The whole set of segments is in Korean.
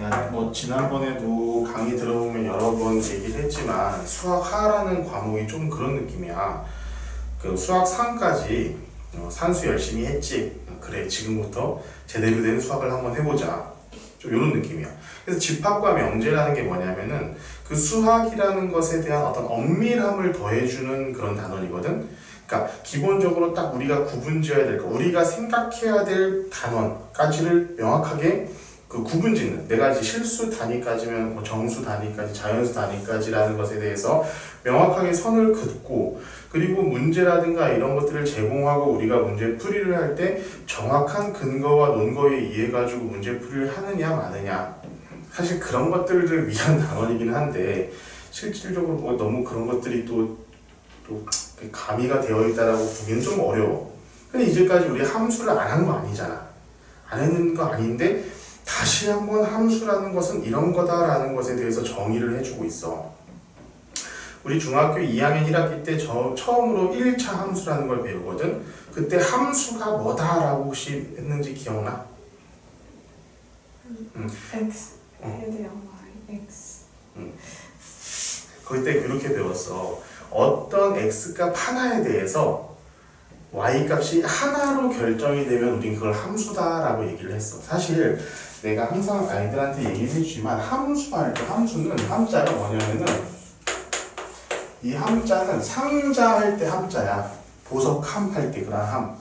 내가 뭐 지난번에도 강의 들어보면 여러 번 얘기를 했지만 수학 하라는 과목이 좀 그런 느낌이야. 그 수학 3까지 산수 열심히 했지. 그래 지금부터 제대로 된 수학을 한번 해보자. 좀 이런 느낌이야. 그래서 집합과 명제라는 게 뭐냐면은 그 수학이라는 것에 대한 어떤 엄밀함을 더해주는 그런 단원이거든. 그러니까 기본적으로 딱 우리가 구분지어야 될 거, 우리가 생각해야 될 단원까지를 명확하게 그 구분짓는, 내가 이제 실수 단위까지면 뭐 정수 단위까지, 자연수 단위까지라는 것에 대해서 명확하게 선을 긋고, 그리고 문제라든가 이런 것들을 제공하고 우리가 문제 풀이를 할 때 정확한 근거와 논거에 의해 가지고 문제 풀이를 하느냐 마느냐, 사실 그런 것들을 위한 단원이긴 한데 실질적으로 뭐 너무 그런 것들이 또 가미가 되어 있다라고 보기는 좀 어려워. 근데 이제까지 우리 함수를 안 한 거 아니잖아. 안 했는 거 아닌데 다시 한번 함수라는 것은 이런 거다라는 것에 대해서 정의를 해주고 있어. 우리 중학교 2학년 1학기 때 처음으로 1차 함수라는 걸 배우거든. 그때 함수가 뭐다라고 혹시 했는지 기억나? X 해야 Y X. 그때 그렇게 배웠어. 어떤 x값 하나에 대해서 y값이 하나로 결정이 되면 우린 그걸 함수다라고 얘기를 했어. 사실 내가 항상 아이들한테 얘기를 해주지만 함수할 때 함수는 함자가 뭐냐면은 이 함자는 상자할 때 함자야. 보석함 할 때 그런 함.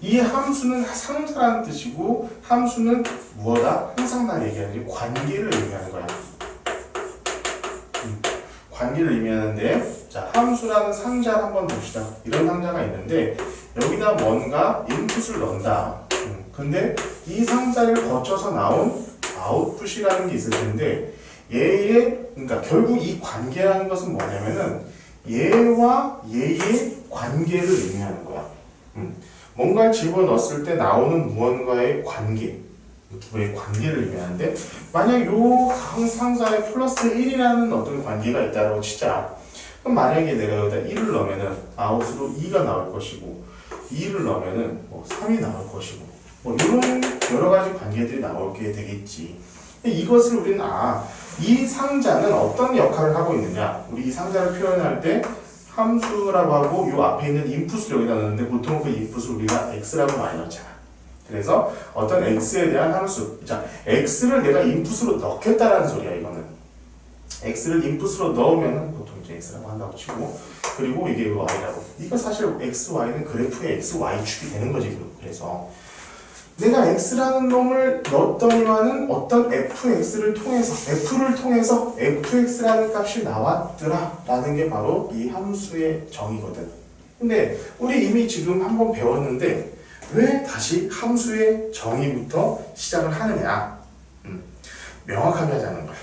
이 함수는 상자라는 뜻이고 함수는 무엇다? 항상 나 얘기하는 관계를 의미하는 거야. 관계를 의미하는데, 자, 함수라는 상자를 한번 봅시다. 이런 상자가 있는데 여기다 뭔가 인풋을 넣는다. 근데 이 상자를 거쳐서 나온 아웃풋이라는 게 있을 텐데 그러니까 결국 이 관계라는 것은 뭐냐면은 얘와 얘의 관계를 의미하는 거야. 뭔가를 집어넣었을 때 나오는 무언가의 관계, 두의 관계를 의미하는데, 만약 요 상자에 플러스 1이라는 어떤 관계가 있다고 치자. 그럼 만약에 내가 여기다 1을 넣으면은 아웃으로 2가 나올 것이고, 2를 넣으면은 뭐 3이 나올 것이고, 뭐 이런 여러 가지 관계들이 나오게 되겠지. 이것을 우리는 이 상자는 어떤 역할을 하고 있느냐, 우리 이 상자를 표현할 때 함수라고 하고 요 앞에 있는 인풋을 여기다 넣는데 보통 그 인풋을 우리가 x라고 많이 넣잖아. 그래서 어떤 x에 대한 함수, 자, x를 내가 인풋으로 넣겠다라는 소리야. 이거는 x를 인풋으로 넣으면 보통 이제 x라고 한다고 치고, 그리고 이게 y라고. 이거 사실 x, y는 그래프의 x, y축이 되는 거지. 그래서 내가 x라는 놈을 넣었더니만은 어떤 fx를 통해서 fx라는 값이 나왔더라 라는 게 바로 이 함수의 정의거든. 근데 우리 이미 지금 한번 배웠는데 왜 다시 함수의 정의부터 시작을 하느냐? 명확하게 하자는 거야.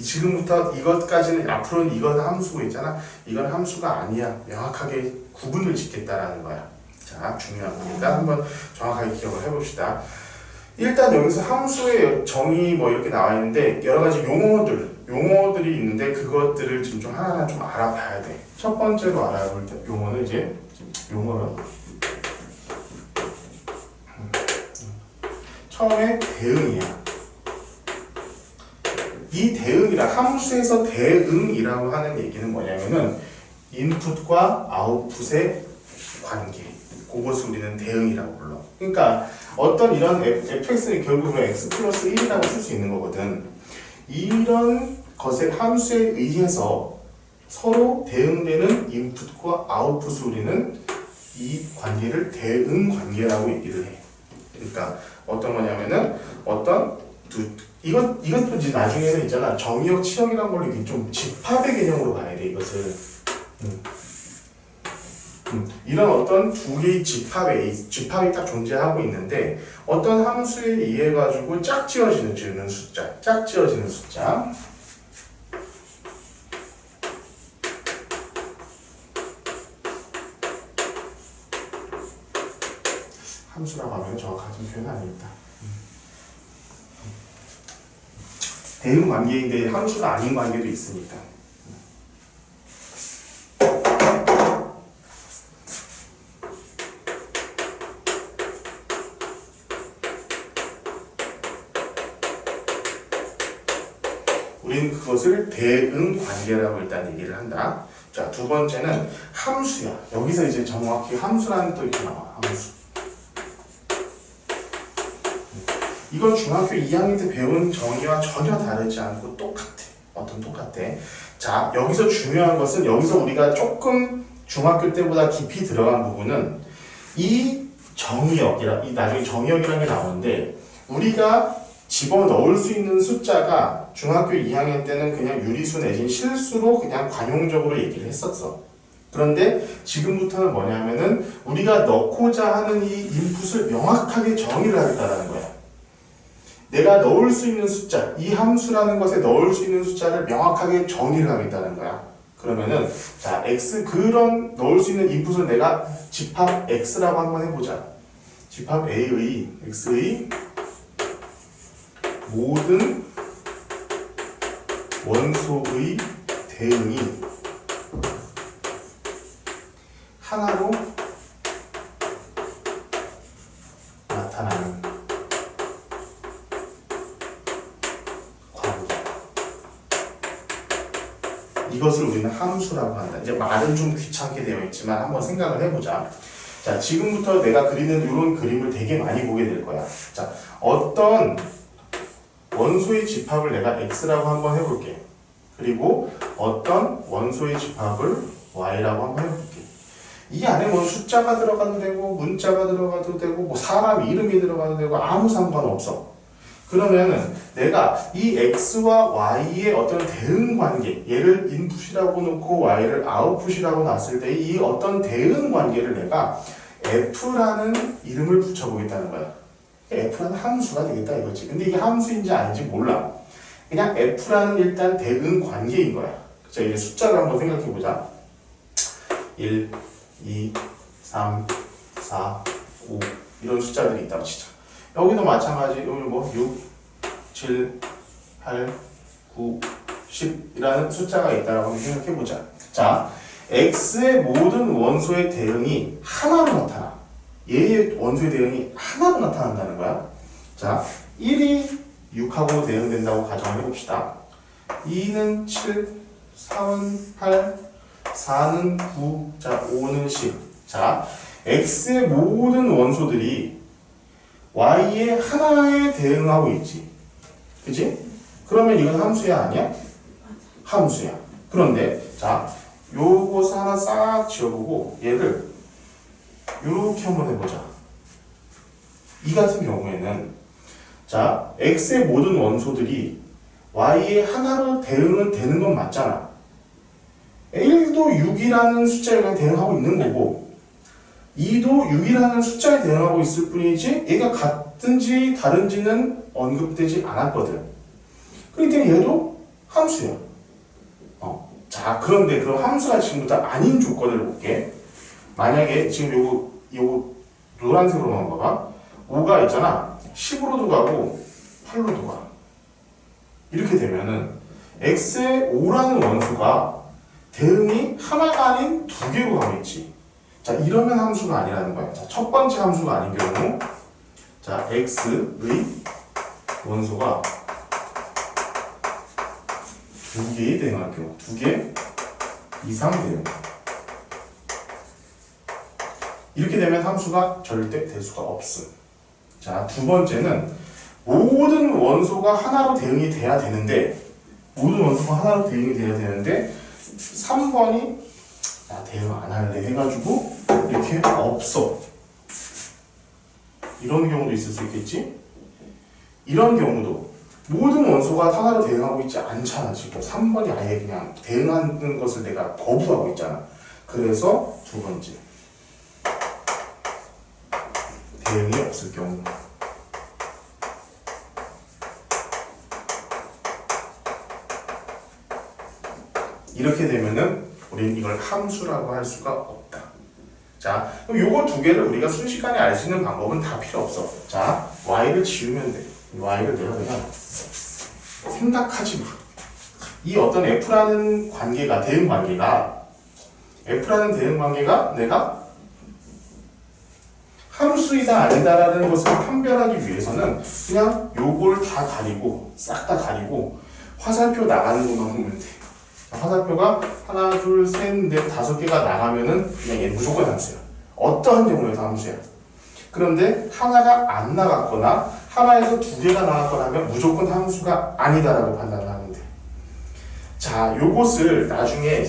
지금부터 이것까지는, 앞으로는 이건 함수고 있잖아. 이건 함수가 아니야. 명확하게 구분을 짓겠다라는 거야. 자, 중요한 거니까 한번 정확하게 기억을 해봅시다. 일단 여기서 함수의 정의 뭐 이렇게 나와 있는데 여러 가지 용어들이 있는데 그것들을 지금 좀 하나하나 좀 알아봐야 돼. 첫 번째로 알아볼 때 용어는 이제 용어는 처음에 대응이야. 이 대응이라, 함수에서 대응이라고 하는 얘기는 뭐냐면은 인풋과 아웃풋의 관계, 그것을 우리는 대응이라고 불러. 그러니까 어떤 이런 fx는 결국은 x 플러스 1이라고 쓸 수 있는 거거든. 이런 것의 함수에 의해서 서로 대응되는 인풋과 아웃풋을 우리는 이 관계를 대응 관계라고 얘기를 해. 그러니까 어떤 거냐면은 이것도 이제 나중에는 있잖아. 정의역, 치역이란 걸로 이게 좀 집합의 개념으로 가야 돼, 이것을. 이런 어떤 두 개의 집합이 딱 존재하고 있는데 어떤 함수에 의해 가지고 짝지어지는 숫자. 함수라고 하면 정확하진 표현 아닙니다. 대응 관계인데 함수가 아닌 관계도 있으니까. 우린 그것을 대응 관계라고 일단 얘기를 한다. 자, 두 번째는 함수야. 여기서 이제 정확히 함수라는 또 이렇게 나와. 함수. 이건 중학교 2학년 때 배운 정의와 전혀 다르지 않고 똑같아. 어떤 똑같아. 자, 여기서 중요한 것은 여기서 우리가 조금 중학교 때보다 깊이 들어간 부분은 이 정의역이라, 이 나중에 정의역이라는 게 나오는데 우리가 집어넣을 수 있는 숫자가 중학교 2학년 때는 그냥 유리수 내진 실수로 그냥 관용적으로 얘기를 했었어. 그런데 지금부터는 뭐냐면은 우리가 넣고자 하는 이 인풋을 명확하게 정의를 하겠다는 거야. 내가 넣을 수 있는 숫자, 이 함수라는 것에 넣을 수 있는 숫자를 명확하게 정의를 하겠다는 거야. 그러면은 자, x 그런 넣을 수 있는 인풋을 내가 집합 x라고 한번 해보자. 집합 a의 x의 모든 원소의 대응이 하나로 나타나는 관계. 이것을 우리는 함수라고 한다. 이제 말은 좀 귀찮게 되어 있지만 한번 생각을 해보자. 자, 지금부터 내가 그리는 이런 그림을 되게 많이 보게 될 거야. 자, 어떤 원소의 집합을 내가 x라고 한번 해볼게. 그리고 어떤 원소의 집합을 y라고 한번 해볼게. 이 안에 뭐 숫자가 들어가도 되고 문자가 들어가도 되고 뭐 사람 이름이 들어가도 되고 아무 상관없어. 그러면은 내가 이 x와 y의 어떤 대응 관계, 얘를 인풋이라고 놓고 y를 아웃풋이라고 놨을 때 이 어떤 대응 관계를 내가 f라는 이름을 붙여보겠다는 거야. f라는 함수가 되겠다 이거지. 근데 이게 함수인지 아닌지 몰라. 그냥 f라는 일단 대응 관계인 거야. 자, 이제 숫자를 한번 생각해보자. 1, 2, 3, 4, 5 이런 숫자들이 있다고 치자. 여기도 마찬가지. 여기 뭐 6, 7, 8, 9, 10이라는 숫자가 있다라고 생각해보자. 자, x의 모든 원소의 대응이 하나로 나타나. 얘의 원소의 대응이 하나로 나타난다는 거야. 자, 1이 6하고 대응된다고 가정을 해봅시다. 2는 7, 3은 8, 4는 9, 자, 5는 10. 자, x의 모든 원소들이 y의 하나에 대응하고 있지. 그치? 그러면 이건 함수야 아니야? 함수야. 그런데 자, 요것을 하나 싹 지워보고 얘를 이렇게 한번 해보자. 이 같은 경우에는 자, x의 모든 원소들이 y의 하나로 대응은 되는 건 맞잖아. 1도 6이라는 숫자에 그냥 대응하고 있는 거고 2도 6이라는 숫자에 대응하고 있을 뿐이지 얘가 같은지 다른지는 언급되지 않았거든. 그렇기 때문에 얘도 함수야. 자, 그런데 그럼 함수가 지금부터 아닌 조건을 볼게. 만약에 지금 요거 노란색으로 봐봐. 5가 있잖아. 10으로도 가고 8로도 가. 이렇게 되면은 x의 5라는 원소가 대응이 하나가 아닌 두 개로 가고 있지. 자, 이러면 함수가 아니라는 거야. 자, 첫 번째 함수가 아닌 경우 자, x의 원소가 두 개에 대응할 경우 두 개 이상 대응. 이렇게 되면 함수가 절대 될 수가 없음. 자, 두 번째는 모든 원소가 하나로 대응이 돼야 되는데 3번이 나 대응 안 할래 해가지고 이렇게 없어. 이런 경우도 있을 수 있겠지? 이런 경우도 모든 원소가 하나로 대응하고 있지 않잖아. 지금 3번이 아예 그냥 대응하는 것을 내가 거부하고 있잖아. 그래서 두 번째 대응이 없을 경우 이렇게 되면은 우리는 이걸 함수라고 할 수가 없다. 자, 그럼 요거 두 개를 우리가 순식간에 알 수 있는 방법은 다 필요 없어. 자, y를 지우면 돼. y를 내가 그냥 생각하지 마. 이 어떤 f라는 관계가 내가 함수이다 아니다라는 것을 판별하기 위해서는 그냥 요걸 다 가리고 싹 다 가리고 화살표 나가는 것만 보면 돼. 화살표가 하나, 둘, 셋, 넷, 5개가 나가면은 그냥 얘 무조건 함수야. 어떠한 경우에도 함수야. 그런데 하나가 안 나갔거나 하나에서 2개가 나갔거나 하면 무조건 함수가 아니다라고 판단을 하면 돼. 자, 요것을 나중에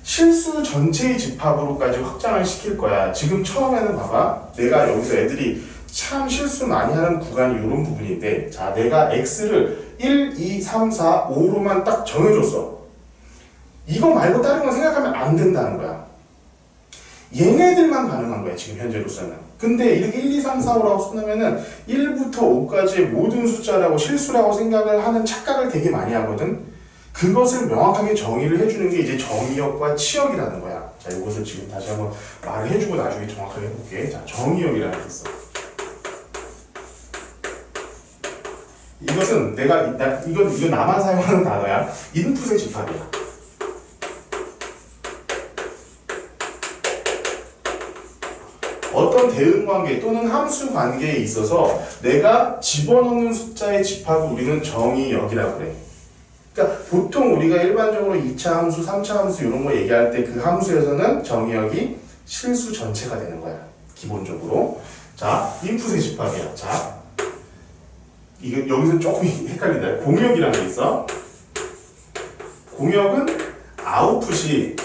실수 전체의 집합으로까지 확장을 시킬 거야. 지금 처음에는 봐봐. 내가 여기서 애들이 참 실수 많이 하는 구간이 이런 부분인데, 자, 내가 x를 1, 2, 3, 4, 5로만 딱 정해줬어. 이거 말고 다른 거 생각하면 안 된다는 거야. 얘네들만 가능한 거야, 지금 현재로서는. 근데 이렇게 1, 2, 3, 4, 5라고 써놓으면은 1부터 5까지의 모든 숫자라고 실수라고 생각을 하는 착각을 되게 많이 하거든. 그것을 명확하게 정의를 해주는 게 이제 정의역과 치역이라는 거야. 자, 이것을 지금 다시 한번 말을 해주고 나중에 정확하게 해볼게. 자, 정의역이라는 게 있어. 이것은 이건 나만 사용하는 단어야. 인풋의 집합이야. 어떤 대응 관계 또는 함수 관계에 있어서 내가 집어넣는 숫자의 집합을 우리는 정의역이라고 그래. 그러니까 보통 우리가 일반적으로 2차 함수, 3차 함수 이런 거 얘기할 때 그 함수에서는 정의역이 실수 전체가 되는 거야. 기본적으로. 자, 인풋의 집합이야. 자, 이거 여기서 조금 헷갈린다. 공역이라는 게 있어. 공역은 아웃풋이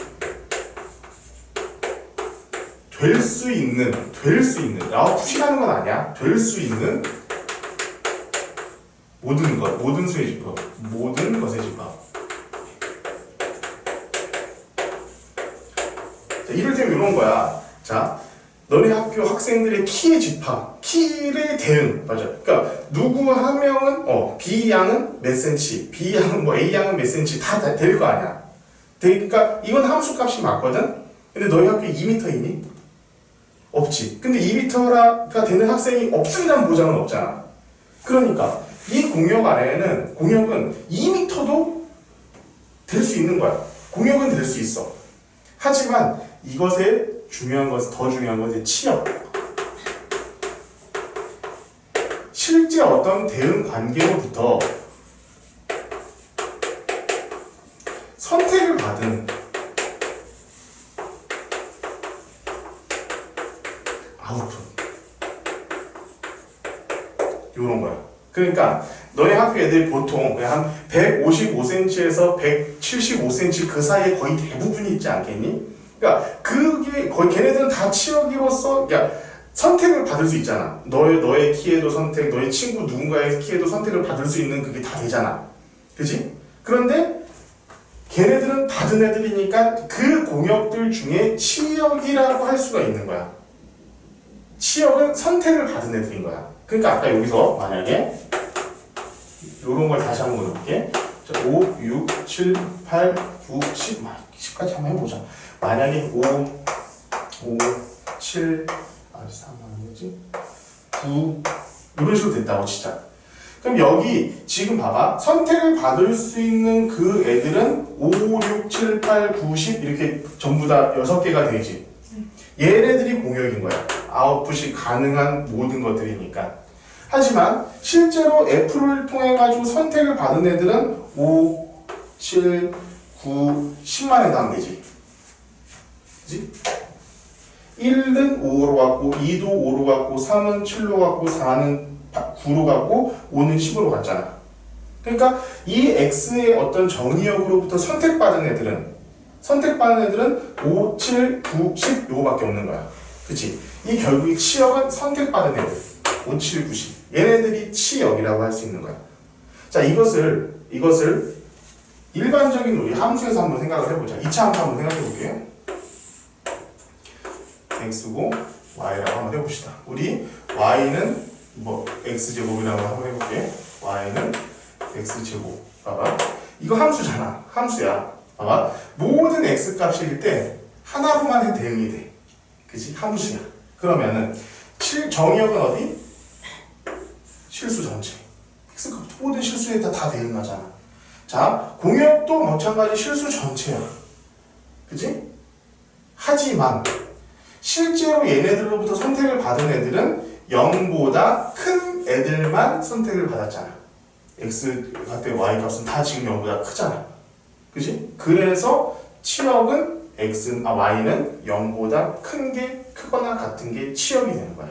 될 수 있는 아웃풋이라는 건 아니야. 될 수 있는 모든 수의 집합, 모든 것의 집합. 자, 이를테면 이런 거야. 자, 너네 학교 학생들의 키의 집합, 키의 대응, 맞아. 그러니까 누구 한 명은 B 양은 몇 센치, B 양은 뭐 A 양은 몇 센치 다 될 거 아니야. 그러니까 이건 함수 값이 맞거든. 근데 너희 학교에 2m이니? 없지. 근데 2m가 되는 학생이 없으리란 보장은 없잖아. 그러니까 이 공역 안에는 공역은 2m도 될 수 있는 거야. 공역은 될 수 있어. 하지만 이것의 더 중요한 것은 치역. 실제 어떤 대응 관계로부터 선택을 받은 아웃풋. 요런 거야. 그러니까 너네 학교 애들이 보통 한 155cm에서 175cm 그 사이에 거의 대부분이 있지 않겠니? 그러니까 그게 거의 걔네들은 다 치역이로서 선택을 받을 수 있잖아. 너의 키에도 선택, 너의 친구 누군가의 키에도 선택을 받을 수 있는 그게 다 되잖아. 그지? 그런데 걔네들은 받은 애들이니까 그 공역들 중에 치역이라고 할 수가 있는 거야. 치역은 선택을 받은 애들인 거야. 그러니까 아까 여기서 만약에 요런 걸 다시 한번 해볼게. 자, 5, 6, 7, 8, 9, 10, 10까지 한번 해보자. 만약에 5, 7, 9 이런 식으로 됐다고 치자. 그럼 여기 지금 봐봐. 선택을 받을 수 있는 그 애들은 5, 6, 7, 8, 9, 10 이렇게 전부 다 6개가 되지. 얘네들이 공역인 거야. 아웃풋이 가능한 모든 것들이니까. 하지만 실제로 F를 통해 가지고 선택을 받은 애들은 5, 7, 9, 10만 해당되지. 그치? 1은 5로 갔고 2도 5로 갔고 3은 7로 갔고 4는 9로 갔고 5는 10으로 갔잖아. 그러니까 이 X의 어떤 정의역으로부터 선택받은 애들은 5, 7, 9, 10 요거밖에 없는 거야. 그치? 이 결국 이 치역은 선택받은 애들 5, 7, 9, 10 얘네들이 치역이라고 할 수 있는 거야. 자, 이것을 일반적인 우리 함수에서 한번 생각을 해보자. 2차 함수 한번 생각해 볼게요. x고 y라고 한번 해봅시다. 우리 y는 뭐 x제곱이라고 한번 해볼게. y는 x제곱. 봐봐. 이거 함수잖아. 함수야. 봐봐. 모든 x값일 때 하나로만 대응이 돼. 그치? 함수야. 그러면은 정의역은 어디? 실수 전체. x값 모든 실수에 다 대응하잖아. 자, 공역도 마찬가지 실수 전체야. 그치? 하지만 실제로 얘네들로부터 선택을 받은 애들은 0보다 큰 애들만 선택을 받았잖아. x 같은 y 값은 다 지금 0보다 크잖아. 그지? 그래서 치역은 y는 0보다 크거나 같은 게 치역이 되는 거야.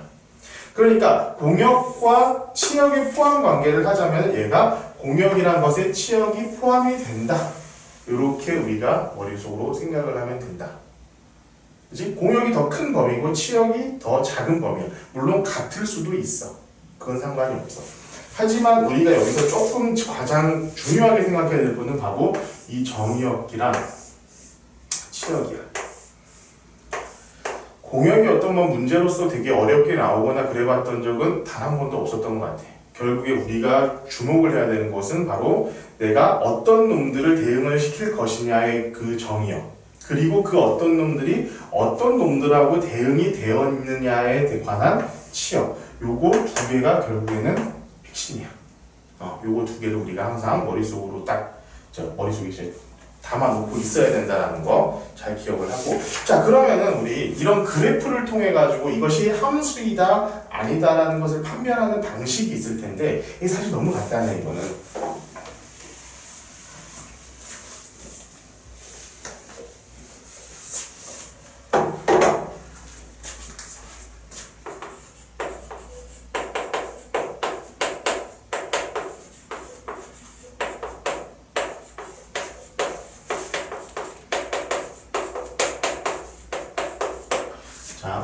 그러니까 공역과 치역의 포함 관계를 하자면 얘가 공역이란 것에 치역이 포함이 된다. 이렇게 우리가 머릿속으로 생각을 하면 된다. 그치? 공역이 더 큰 범위고 치역이 더 작은 범위야. 물론 같을 수도 있어. 그건 상관이 없어. 하지만 우리가 여기서 조금 가장 중요하게 생각해야 될 거는 바로 이 정의역이랑 치역이야. 공역이 어떤 뭐 문제로서 되게 어렵게 나오거나 그래봤던 적은 단 한 번도 없었던 것 같아. 결국에 우리가 주목을 해야 되는 것은 바로 내가 어떤 놈들을 대응을 시킬 것이냐의 그 정의역, 그리고 그 어떤 놈들이 어떤 놈들하고 대응이 되어 있느냐에 관한 치역. 요거 두 개가 결국에는 핵심이야. 요거 두 개를 우리가 항상 머릿속으로 머릿속에 이제 담아놓고 있어야 된다는 거 잘 기억을 하고. 자, 그러면은 우리 이런 그래프를 통해 가지고 이것이 함수이다 아니다라는 것을 판별하는 방식이 있을 텐데 이게 사실 너무 간단해. 이거는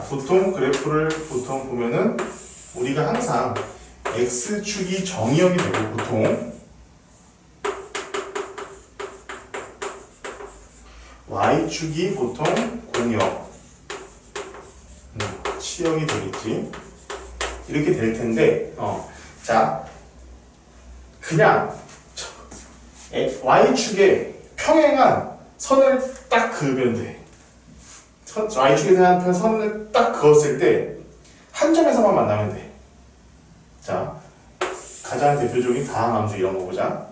보통 그래프를 보면은 우리가 항상 x축이 정의역이 되고 보통 y축이 보통 공역, 치역이 되겠지. 이렇게 될 텐데, 자, 그냥 y축에 평행한 선을 딱 그으면 돼. y축에 대한 선을 딱 그었을 때 한 점에서만 만나면 돼. 자, 가장 대표적인 다항함수 이런 거 보자.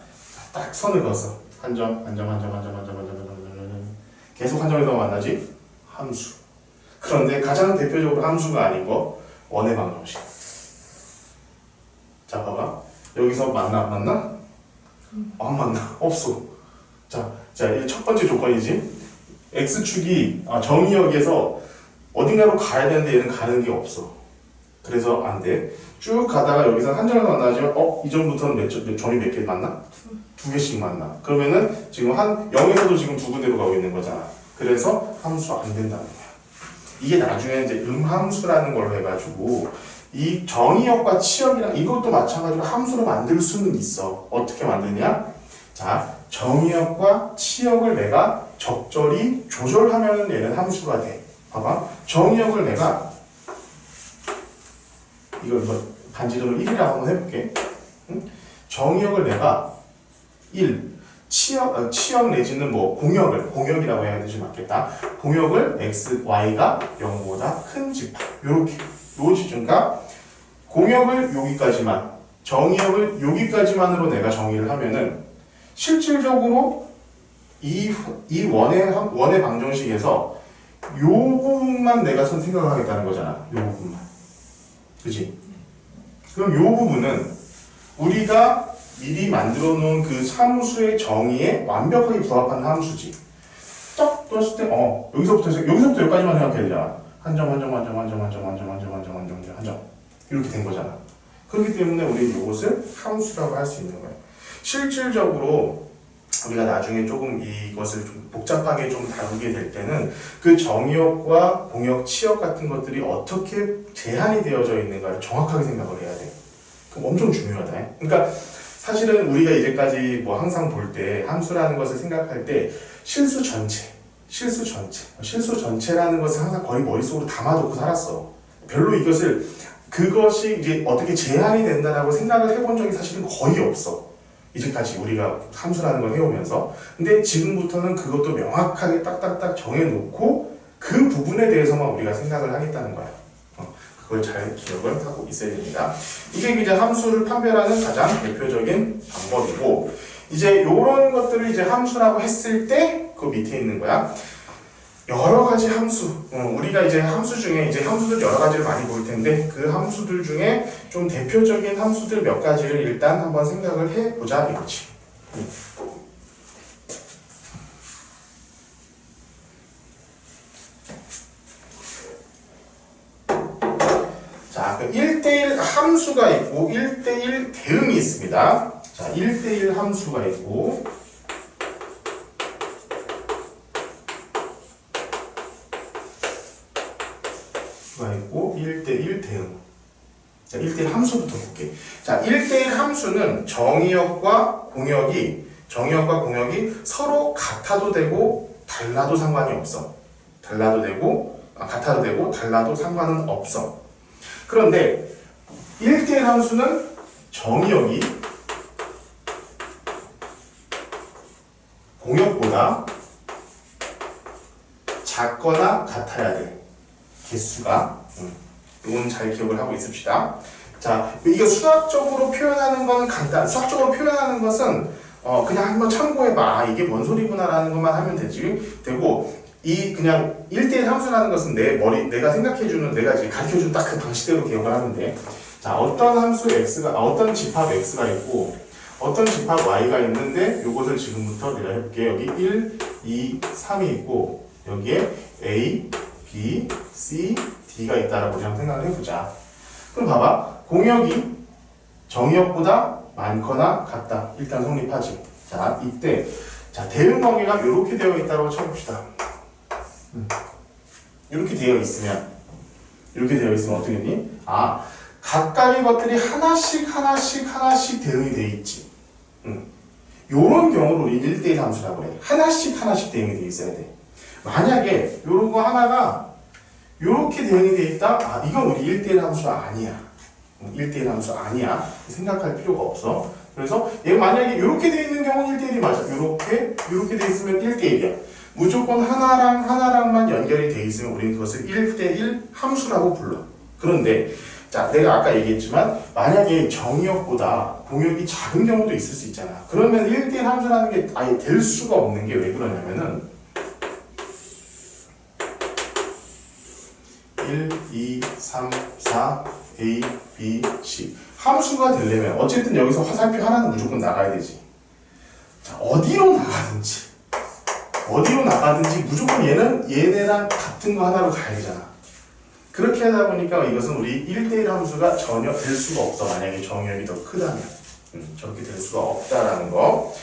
딱 선을 그었어. 한 점, 계속 한 점에서만 만나지? 함수. 그런데 가장 대표적으로 함수가 아닌 거 원의 방정식. 자, 봐봐. 여기서 만나? 안 만나. 없어. 자, 이 첫 번째 조건이지. x축이 정의역에서 어딘가로 가야 되는데 얘는 가는 게 없어. 그래서 안 돼. 쭉 가다가 여기서 한 점에서 만나지만 이 점부터는 점이 몇 개 만나? 두 개씩 만나. 그러면은 지금 0에서도 지금 두 군데로 가고 있는 거잖아. 그래서 함수 안 된다는 거야. 이게 나중에 이제 음함수라는 걸로 해가지고 이 정의역과 치역이랑 이것도 마찬가지로 함수로 만들 수는 있어. 어떻게 만드냐? 자, 정의역과 치역을 내가 적절히 조절하면 얘는 함수가 돼. 봐봐. 정의역을 내가 이걸 반지름을 1이라고 한번 해볼게. 응? 정의역을 내가 1, 치역 내지는 공역이라고 해야 되지 맞겠다. 공역을 x, y가 0보다 큰 집합. 요렇게. 요 지점과 공역을 여기까지만, 정의역을 여기까지만으로 내가 정의를 하면은 실질적으로 이 원의 방정식에서 요 부분만 내가 생각을 하겠다는 거잖아. 요 부분만. 그치? 그럼 요 부분은 우리가 미리 만들어 놓은 그 함수의 정의에 완벽하게 부합하는 함수지. 딱 떴을 때, 여기서부터 여기까지만 생각해야 되잖아. 한 점. 이렇게 된 거잖아. 그렇기 때문에 우리는 이것을 함수라고 할 수 있는 거예요. 실질적으로 우리가 나중에 조금 이것을 좀 복잡하게 좀 다루게 될 때는 그 정의역과 공역, 치역 같은 것들이 어떻게 제한이 되어져 있는가를 정확하게 생각을 해야 돼. 그럼 엄청 중요하다. 그러니까 사실은 우리가 이제까지 항상 볼 때 함수라는 것을 생각할 때 실수 전체라는 것을 항상 거의 머릿속으로 담아두고 살았어. 별로 그것이 이제 어떻게 제한이 된다라고 생각을 해본 적이 사실은 거의 없어. 이제까지 우리가 함수라는 걸 해오면서. 근데 지금부터는 그것도 명확하게 딱딱딱 정해놓고 그 부분에 대해서만 우리가 생각을 하겠다는 거야. 그걸 잘 기억을 하고 있어야 됩니다. 이게 이제 함수를 판별하는 가장 대표적인 방법이고, 이제 요런 것들을 이제 함수라고 했을 때 그 밑에 있는 거야. 여러 가지 함수. 우리가 이제 함수 중에 이제 함수들 여러 가지를 많이 볼 텐데 그 함수들 중에 좀 대표적인 함수들 몇 가지를 일단 한번 생각을 해보자 이거지. 자, 그 1대1 함수가 있고 1대1 대응이 있습니다. 자, 1대1 함수가 있고 1대1 대응. 자, 1대1 함수부터 볼게. 자, 1대1 함수는 정의역과 공역이 서로 같아도 되고 달라도 상관이 없어. 같아도 되고 달라도 상관은 없어. 그런데 1대1 함수는 정의역이 공역보다 작거나 같아야 돼. 개수가. 이건 잘 기억을 하고 있읍시다. 자, 이거 수학적으로 표현하는 건 수학적으로 표현하는 것은 그냥 한번 참고해봐. 이게 뭔 소리구나라는 것만 하면 되고, 이 그냥 1대1 함수라는 것은 내가 생각해주는, 내가 지금 가르쳐주는 딱 그 방식대로 기억을 하면 돼. 자, 어떤 집합 x가 있고, 어떤 집합 y가 있는데, 요것을 지금부터 내가 해볼게. 여기 1, 2, 3이 있고, 여기에 a, b, c, d가 있다라고 그냥 생각을 해보자. 그럼 봐봐. 공역이 정의역보다 많거나 같다. 일단 성립하지. 자, 이때 대응 관계가 이렇게 되어 있다고 쳐봅시다. 이렇게 되어 있으면 어떻게 되니? 아, 각각의 것들이 하나씩 대응이 되어 있지. 요런 경우를 우리 1대1 함수라고 해. 하나씩 대응이 되어 있어야 돼. 만약에 요런 거 하나가 요렇게 대응이 되어 있다? 아, 이건 우리 1대1 함수가 아니야. 1대1 함수 아니야. 생각할 필요가 없어. 그래서 얘 만약에 요렇게 되어 있는 경우는 1대1이 맞아. 요렇게 되어 있으면 1대1이야. 무조건 하나랑만 연결이 되어 있으면 우리는 그것을 1대1 함수라고 불러. 그런데 자, 내가 아까 얘기했지만 만약에 정의역보다 공역이 작은 경우도 있을 수 있잖아. 그러면 1대1 함수라는 게 아예 될 수가 없는 게 왜 그러냐면은 1, 2, 3, 4, A, B, C 함수가 되려면 어쨌든 여기서 화살표 하나는 무조건 나가야 되지. 자, 어디로 나가든지 무조건 얘네랑 같은 거 하나로 가야 되잖아. 그렇게 하다 보니까 이것은 우리 1대1 함수가 전혀 될 수가 없어. 만약에 정의역이 더 크다면 저렇게 될 수가 없다라는 거.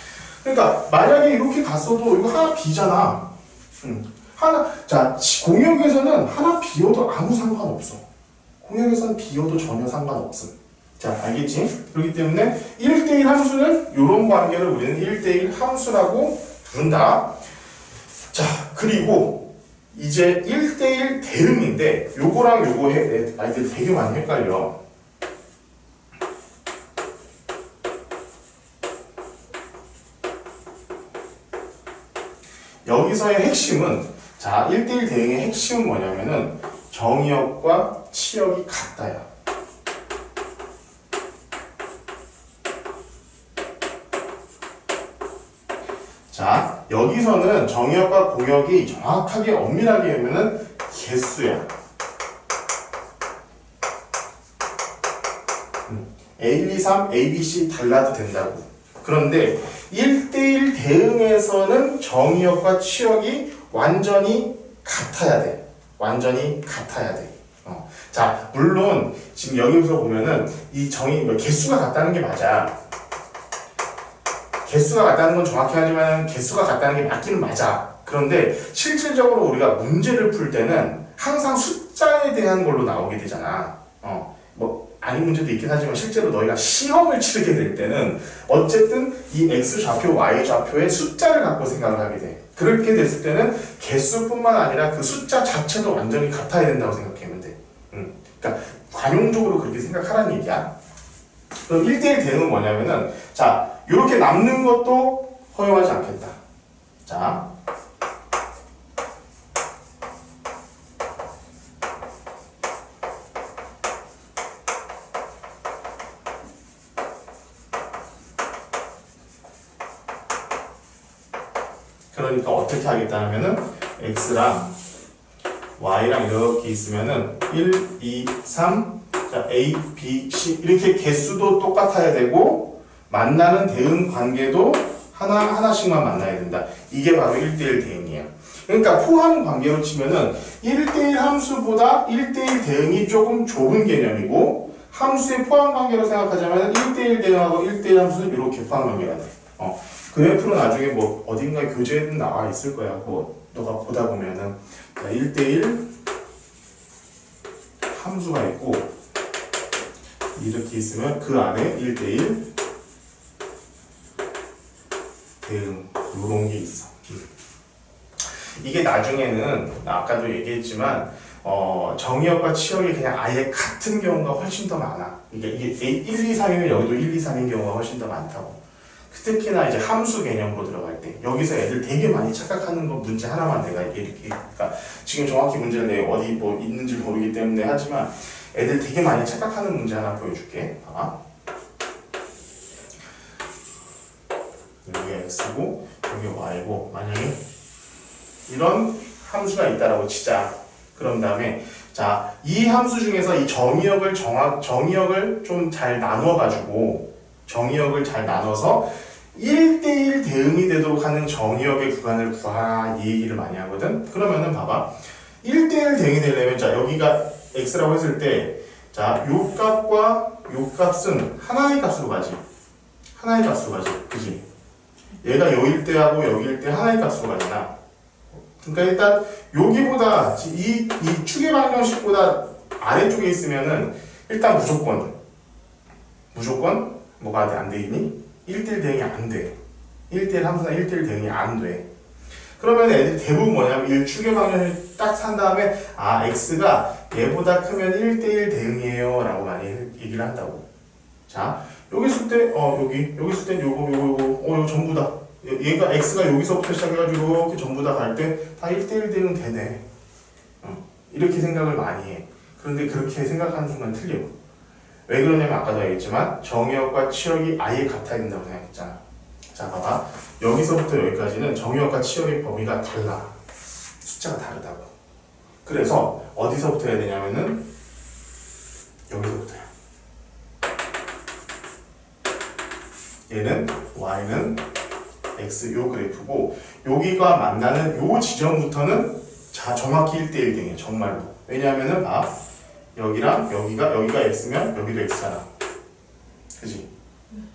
그러니까 만약에 이렇게 갔어도 이거 하나 B잖아. 자, 공역에서는 하나 비워도 아무 상관없어. 공역에서는 비워도 전혀 상관없음. 자, 알겠지? 그렇기 때문에 1대1 함수는 이런 관계를 우리는 1대1 함수라고 부른다. 자, 그리고 이제 1대1 대응인데 요거랑 요거 아이들 되게 많이 헷갈려. 여기서의 핵심은 자, 1대1 대응의 핵심은 뭐냐면은 정의역과 치역이 같다야. 자, 여기서는 정의역과 공역이 정확하게 엄밀하게 하면은 개수야. A1, 2, 3, A, B, C 달라도 된다고. 그런데 1대1 대응에서는 정의역과 치역이 완전히 같아야 돼. 자, 물론 지금 여기서 보면은 이 개수가 같다는 게 맞아. 개수가 같다는 건 정확히 하지만 개수가 같다는 게 맞기는 맞아. 그런데 실질적으로 우리가 문제를 풀 때는 항상 숫자에 대한 걸로 나오게 되잖아. 아닌 문제도 있긴 하지만 실제로 너희가 시험을 치르게 될 때는 어쨌든 이 X좌표, Y좌표의 숫자를 갖고 생각을 하게 돼. 그렇게 됐을 때는 개수뿐만 아니라 그 숫자 자체도 완전히 같아야 된다고 생각하면 돼. 그러니까 관용적으로 그렇게 생각하라는 얘기야. 그럼 1대1 대응은 뭐냐면은 자, 이렇게 남는 것도 허용하지 않겠다. 자, 그러니까 어떻게 하겠다면은 X랑 Y랑 이렇게 있으면은 1, 2, 3, 자, A, B, C 이렇게 개수도 똑같아야 되고 만나는 대응 관계도 하나씩만 만나야 된다. 이게 바로 1대1 대응이에요. 그러니까 포함 관계로 치면은 1대1 함수보다 1대1 대응이 조금 좁은 개념이고 함수의 포함 관계로 생각하자면 1대1 대응하고 1대1 함수는 이렇게 포함 관계가 돼. 그래프로 나중에 뭐 어딘가 교재에는 나와 있을 거야. 뭐 너가 보다 보면은 1대1 함수가 있고 이렇게 있으면 그 안에 1대1 대응 이런 게 있어. 이게 나중에는 아까도 얘기했지만 정의역과 치역이 그냥 아예 같은 경우가 훨씬 더 많아. 이게 1, 2, 3이면 여기도 1, 2, 3인 경우가 훨씬 더 많다고. 특히나 이제 함수 개념으로 들어갈 때 여기서 애들 되게 많이 착각하는 거 문제 하나만 내가 이렇게 그러니까 지금 정확히 문제를 내가 어디 뭐 있는지 모르기 때문에 하지만 애들 되게 많이 착각하는 문제 하나 보여줄게. 봐봐. 여기 x고 여기 y고 만약에 이런 함수가 있다라고 치자. 그런 다음에 자, 이 함수 중에서 이 정의역을 좀 잘 나눠가지고 정의역을 잘 나눠서 1대1 대응이 되도록 하는 정의역의 구간을 구하라 이 얘기를 많이 하거든. 그러면은 봐봐. 1대1 대응이 되려면 자, 여기가 x라고 했을 때 자, 요 값과 요 값은 하나의 값으로 가지. 하나의 값으로 가지. 그지? 얘가 여기일 때하고 여기일 때 하나의 값으로 가잖아. 그러니까 일단 여기보다 이 축의 방정식보다 아래쪽에 있으면은 일단 무조건 뭐가 안 되니? 1대1 대응이 안 돼. 1대1 함수나 1대1 대응이 안 돼. 그러면 애들이 대부분 뭐냐면 이 축의 방정식을 딱 산 다음에 아 x가 얘보다 크면 1대1 대응이에요 라고 많이 얘기를 한다고. 자 여기 있을 때 여기 있을 때 요거 전부 다 얘가 x가 여기서부터 시작해가지고 이렇게 전부 다 갈 때 다 1대1 대응 되네. 이렇게 생각을 많이 해. 그런데 그렇게 생각하는 순간 틀려. 왜 그러냐면 아까도 얘기했지만 정의역과 치역이 아예 같아야 된다고 생각했잖아. 자 봐봐. 여기서부터 여기까지는 정의역과 치역의 범위가 달라. 숫자가 다르다고. 그래서 어디서부터 해야 되냐면은 여기서부터야. 얘는 y는 x 요 그래프고 여기가 만나는 요 지점부터는 자 정확히 1대1 대응이에요. 정말로. 왜냐하면은 여기랑 여기가 x면 여기도 x잖아. 그지?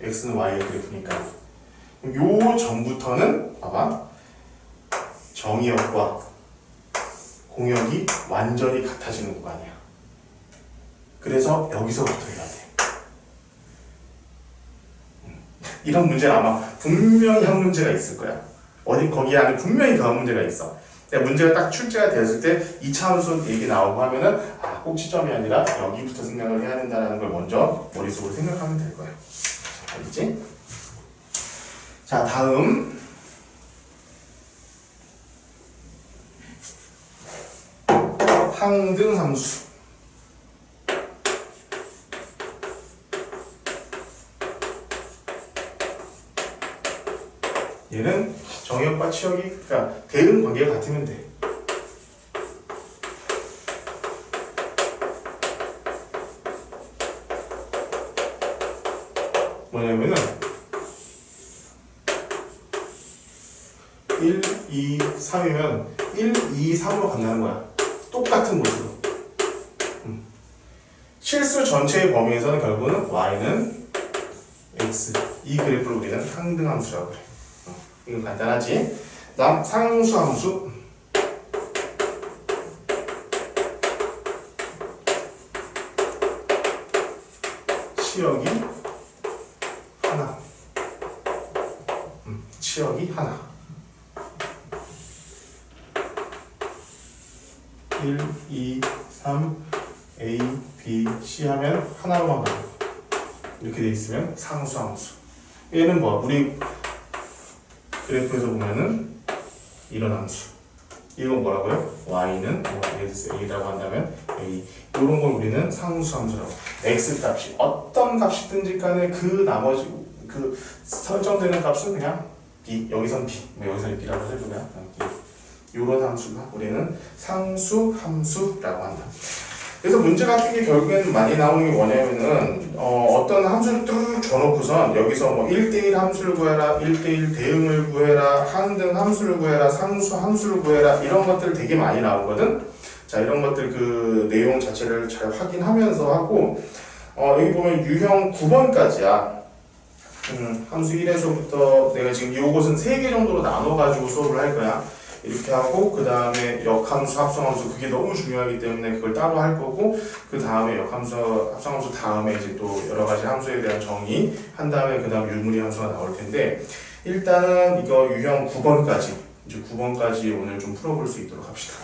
x는 y의 그래프니까. 요 전부터는 봐봐. 정의역과 공역이 완전히 같아지는 구간이야. 그래서 여기서부터 해야 돼. 이런 문제는 아마 분명히 한 문제가 있을 거야. 거기 안에 분명히 그런 문제가 있어. 근데 문제가 딱 출제가 되었을 때 2차 함수 얘기 나오고 하면은 꼭 시점이 아니라 여기부터 생각을 해야 된다는 걸 먼저 머릿속으로 생각하면 될 거야. 알겠지? 자, 다음 항등함수. 얘는 정의역과 치역이 그러니까 대응 관계가 같으면 돼. 뭐냐면은 1, 2, 3이면 1, 2, 3으로 간다는 거야. 똑같은 곳으로. 실수 전체의 범위에서는 결국은 y는 x 이 그래프를 우리는 항등함수라고 그래. 이건 간단하지? 다음 상수함수. 치역이 하나. 치역이 하나. 1, 2, 3, A, B, C 하면 하나로만 가요. 이렇게 돼 있으면 상수함수. 얘는 뭐 우리 그래프에서 보면은 이런 함수. 이건 뭐라고요? y는 예를 들어서 a라고 한다면 a. 이런 걸 우리는 상수함수라고. x 값이 어떤 값이든지 간에 그 나머지 그 설정되는 값은 그냥 b. 여기선 b. 여기선 b라고 해도 그냥 b. 이런 함수가 우리는 상수함수라고 한다. 그래서 문제 같은 게 결국에는 많이 나오는 게 뭐냐면은 어떤 함수를 쭉 줘놓고선 여기서 뭐 1대1 함수를 구해라, 1대1 대응을 구해라, 한등 함수를 구해라, 상수 함수를 구해라 이런 것들 되게 많이 나오거든. 자, 이런 것들 그 내용 자체를 잘 확인하면서 하고 여기 보면 유형 9번까지야. 함수 1에서부터 내가 지금 요것은 3개 정도로 나눠가지고 수업을 할 거야. 이렇게 하고 그 다음에 역함수, 합성함수 그게 너무 중요하기 때문에 그걸 따로 할 거고 그 다음에 역함수, 합성함수 다음에 이제 또 여러 가지 함수에 대한 정의 한 다음에 그 다음 유무리 함수가 나올 텐데 일단은 이거 유형 9번까지 이제 9번까지 오늘 좀 풀어볼 수 있도록 합시다.